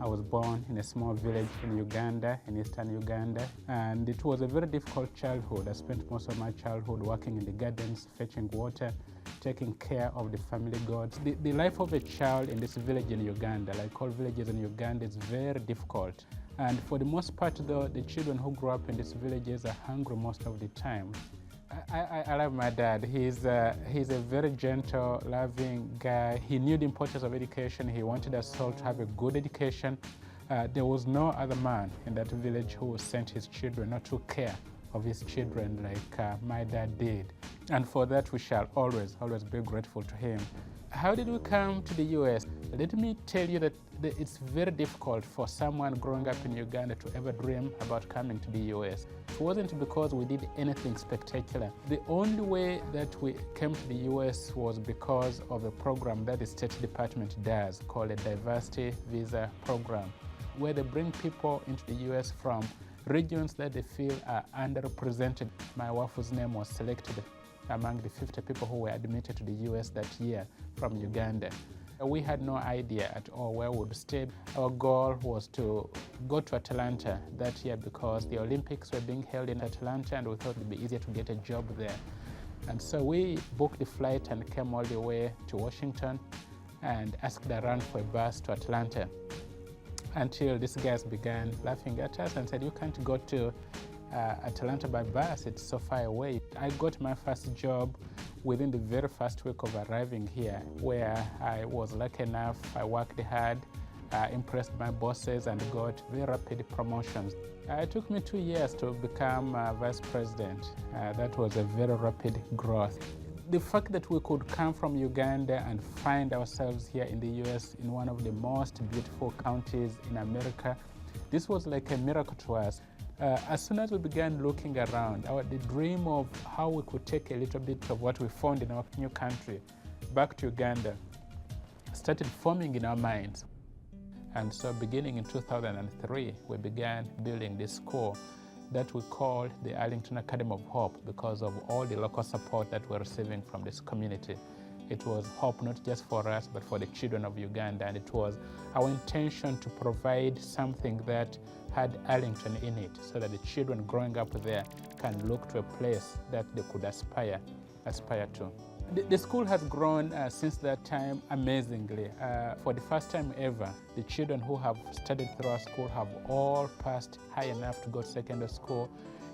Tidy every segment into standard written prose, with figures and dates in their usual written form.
I was born in a small village in Uganda, in eastern Uganda, and it was a very difficult childhood. I spent most of my childhood working in the gardens, fetching water, taking care of the family goats. The life of a child in this village in Uganda, like all villages in Uganda, is very difficult. And for the most part, though, the children who grow up in these villages are hungry most of the time. I love my dad. He's a very gentle, loving guy. He knew the importance of education. He wanted us all to have a good education. There was no other man in that village who sent his children or took care of his children like my dad did. And for that, we shall always be grateful to him. How did we come to the US? Let me tell you that it's very difficult for someone growing up in Uganda to ever dream about coming to the US. It wasn't because we did anything spectacular. The only way that we came to the US was because of a program that the State Department does called a Diversity Visa Program, where they bring people into the US from regions that they feel are underrepresented. My wife's name was selected among the 50 people who were admitted to the US that year from Uganda. We had no idea at all where we would stay. Our goal was to go to Atlanta that year because the Olympics were being held in Atlanta and we thought it would be easier to get a job there. And so we booked the flight and came all the way to Washington and asked around for a bus to Atlanta until these guys began laughing at us and said, "You can't go to Atlanta by bus, it's so far away." I got my first job within the very first week of arriving here, where I was lucky enough, I worked hard, impressed my bosses and got very rapid promotions. It took me 2 years to become vice president. That was a very rapid growth. The fact that we could come from Uganda and find ourselves here in the US in one of the most beautiful counties in America, this was like a miracle to us. As soon as we began looking around, the dream of how we could take a little bit of what we found in our new country back to Uganda started forming in our minds. And so beginning in 2003, we began building this school that we called the Arlington Academy of Hope because of all the local support that we're receiving from this community. It was hope not just for us, but for the children of Uganda. And it was our intention to provide something that had Arlington in it so that the children growing up there can look to a place that they could aspire to. The school has grown since that time amazingly. For the first time ever, the children who have studied through our school have all passed high enough to go to secondary school.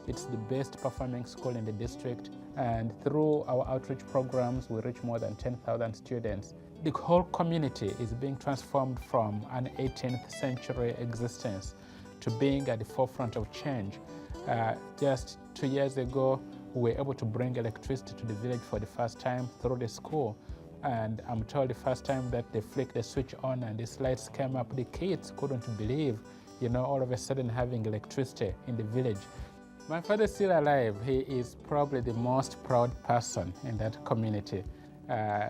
It's the best performing school in the district, and through our outreach programs, we reach more than 10,000 students. The whole community is being transformed from an 18th century existence to being at the forefront of change. Just 2 years ago, we were able to bring electricity to the village for the first time through the school. And I'm told the first time that they flicked the switch on and these lights came up, the kids couldn't believe, all of a sudden having electricity in the village. My father is still alive. He is probably the most proud person in that community.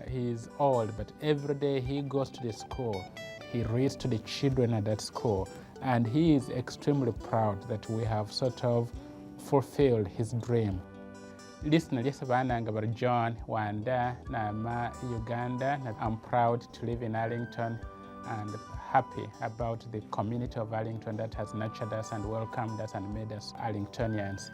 He's old, but every day he goes to the school. He reads to the children at that school. And he is extremely proud that we have sort of fulfilled his dream. Listener, yes, Bananga John, Wanda, Nama, Uganda. I'm proud to live in Arlington and happy about the community of Arlington that has nurtured us and welcomed us and made us Arlingtonians.